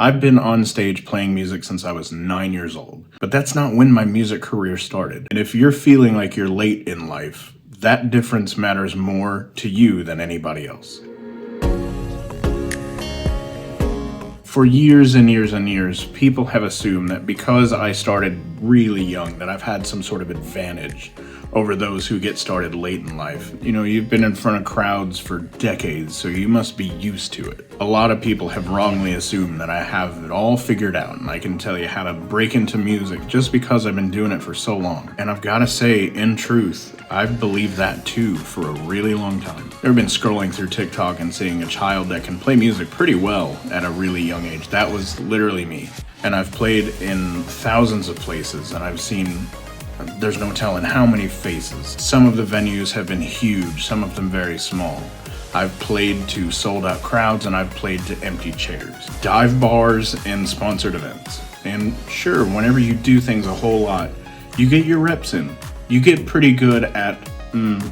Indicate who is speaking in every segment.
Speaker 1: I've been on stage playing music since I was 9 years old, but that's not when my music career started. And if you're feeling like you're late in life, that difference matters more to you than anybody else. For years and years and years, people have assumed that because I started really young, that I've had some sort of advantage over those who get started late in life. You know, you've been in front of crowds for decades, so you must be used to it. A lot of people have wrongly assumed that I have it all figured out and I can tell you how to break into music just because I've been doing it for so long. And I've got to say, in truth, I've believed that too for a really long time. I've been scrolling through TikTok and seeing a child that can play music pretty well at a really young age. That was literally me. And I've played in thousands of places and I've seen there's no telling how many faces. Some of the venues have been huge, some of them very small. I've played to sold out crowds and I've played to empty chairs, dive bars and sponsored events. And sure, whenever you do things a whole lot, you get your reps in. You get pretty good at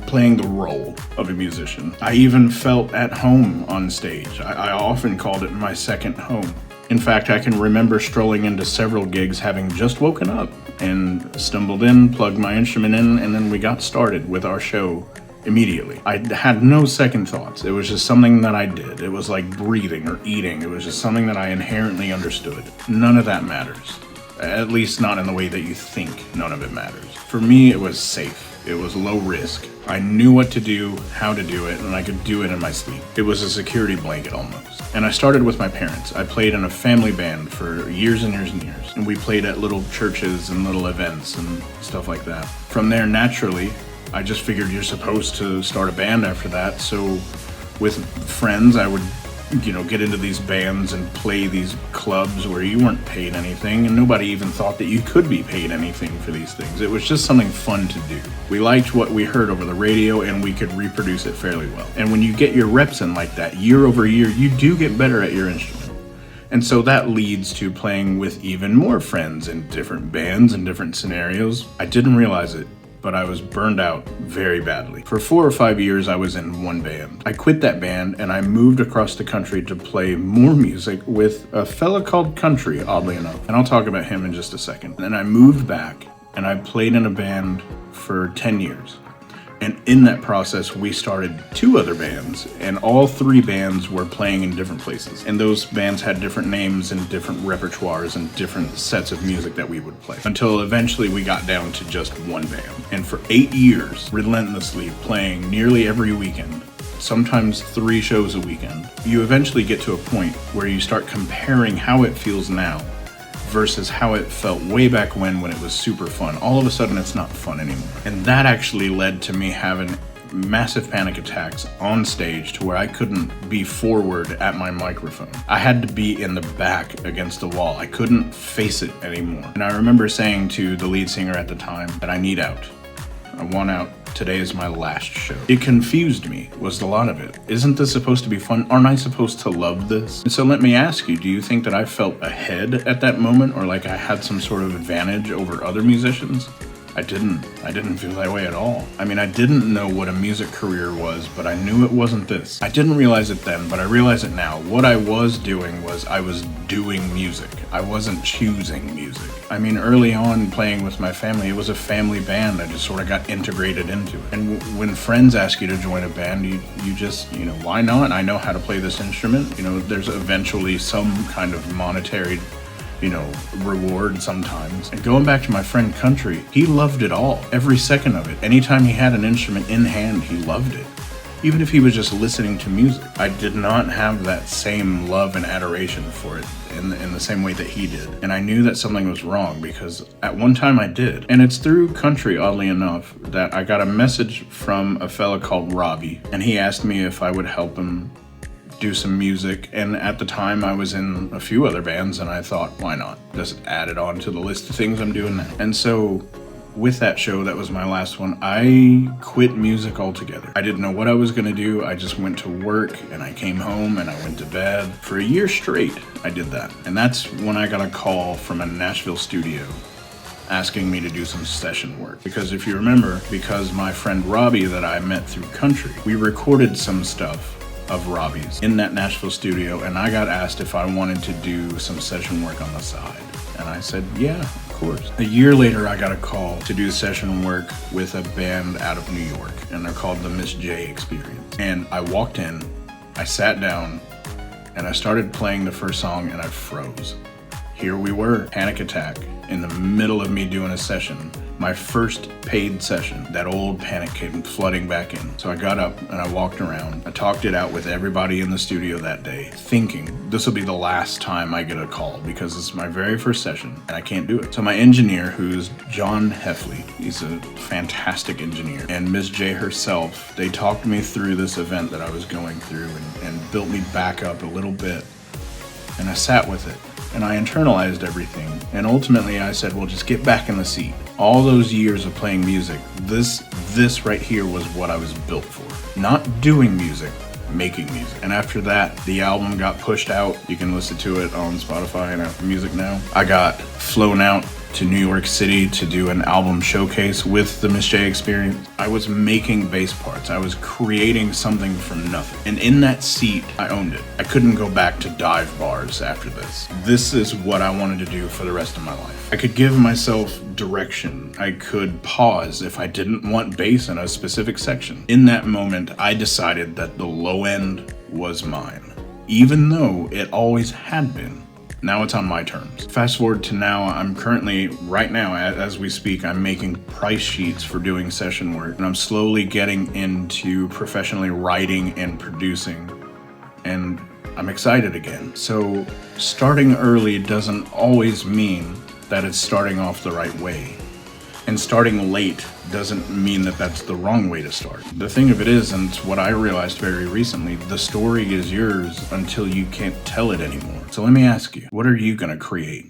Speaker 1: playing the role of a musician. I even felt at home on stage. I often called it my second home. In fact, I can remember strolling into several gigs having just woken up and stumbled in, plugged my instrument in, and then we got started with our show immediately. I had no second thoughts. It was just something that I did. It was like breathing or eating. It was just something that I inherently understood. None of that matters. At least not in the way that you think none of it matters. For me, it was safe. It was low risk. I knew what to do, how to do it, and I could do it in my sleep. It was a security blanket almost. And I started with my parents. I played in a family band for years and years and years. And we played at little churches and little events and stuff like that. From there, naturally, I just figured you're supposed to start a band after that. So with friends, I would get into these bands and play these clubs where you weren't paid anything and nobody even thought that you could be paid anything for these things. It was just something fun to do. We liked what we heard over the radio and we could reproduce it fairly well. And when you get your reps in like that year over year, you do get better at your instrument. And so that leads to playing with even more friends in different bands and different scenarios. I didn't realize it, but I was burned out very badly. For 4 or 5 years, I was in one band. I quit that band and I moved across the country to play more music with a fella called Country, oddly enough. And I'll talk about him in just a second. And I moved back and I played in a band for 10 years. And in that process, we started 2 other bands, and all 3 bands were playing in different places. And those bands had different names and different repertoires and different sets of music that we would play. Until eventually we got down to just one band. And for 8 years, relentlessly playing nearly every weekend, sometimes 3 shows a weekend, you eventually get to a point where you start comparing how it feels now versus how it felt way back when it was super fun. All of a sudden it's not fun anymore. And that actually led to me having massive panic attacks on stage to where I couldn't be forward at my microphone. I had to be in the back against the wall. I couldn't face it anymore. And I remember saying to the lead singer at the time that I need out. I want out. Today is my last show. It confused me, was a lot of it. Isn't this supposed to be fun? Aren't I supposed to love this? And so let me ask you, do you think that I felt ahead at that moment or like I had some sort of advantage over other musicians? I didn't feel that way at all. I mean, I didn't know what a music career was, but I knew it wasn't this. I didn't realize it then, but I realize it now. What I was doing was I was doing music. I wasn't choosing music. I mean, early on playing with my family, it was a family band. I just sort of got integrated into it. And when friends ask you to join a band, you just, why not? I know how to play this instrument. There's eventually some kind of monetary reward sometimes. And going back to my friend Country, he loved it all, every second of it. Anytime he had an instrument in hand, he loved it. Even if he was just listening to music. I did not have that same love and adoration for it in the same way that he did. And I knew that something was wrong because at one time I did. And it's through Country, oddly enough, that I got a message from a fella called Robbie. And he asked me if I would help him do some music, and at the time I was in a few other bands and I thought, why not? Just add it on to the list of things I'm doing now. And so with that show, that was my last one, I quit music altogether. I didn't know what I was gonna do. I just went to work and I came home and I went to bed. For a year straight, I did that. And that's when I got a call from a Nashville studio asking me to do some session work. Because if you remember, because my friend Robbie that I met through Country, we recorded some stuff of Robbie's in that Nashville studio, and I got asked if I wanted to do some session work on the side. And I said, yeah, of course. A year later, I got a call to do session work with a band out of New York, and they're called the MSii Experience. And I walked in, I sat down, and I started playing the first song, and I froze. Here we were, panic attack, in the middle of me doing a session. My first paid session, that old panic came flooding back in. So I got up and I walked around. I talked it out with everybody in the studio that day, thinking this will be the last time I get a call because it's my very first session and I can't do it. So my engineer, who's John Heffley, he's a fantastic engineer, and Miss J herself, they talked me through this event that I was going through and built me back up a little bit. And I sat with it. And I internalized everything. And ultimately I said, well, just get back in the seat. All those years of playing music, this right here was what I was built for. Not doing music, making music. And after that, the album got pushed out. You can listen to it on Spotify and Apple Music now. I got flown out to New York City to do an album showcase with the MSii Experience. I was making bass parts. I was creating something from nothing. And in that seat, I owned it. I couldn't go back to dive bars after this. This is what I wanted to do for the rest of my life. I could give myself direction. I could pause if I didn't want bass in a specific section. In that moment, I decided that the low end was mine, even though it always had been. Now it's on my terms. Fast forward to now, I'm currently, right now, as we speak, I'm making price sheets for doing session work, and I'm slowly getting into professionally writing and producing, and I'm excited again. So starting early doesn't always mean that it's starting off the right way. And starting late doesn't mean that that's the wrong way to start. The thing of it is, and it's what I realized very recently, the story is yours until you can't tell it anymore. So let me ask you, what are you gonna create?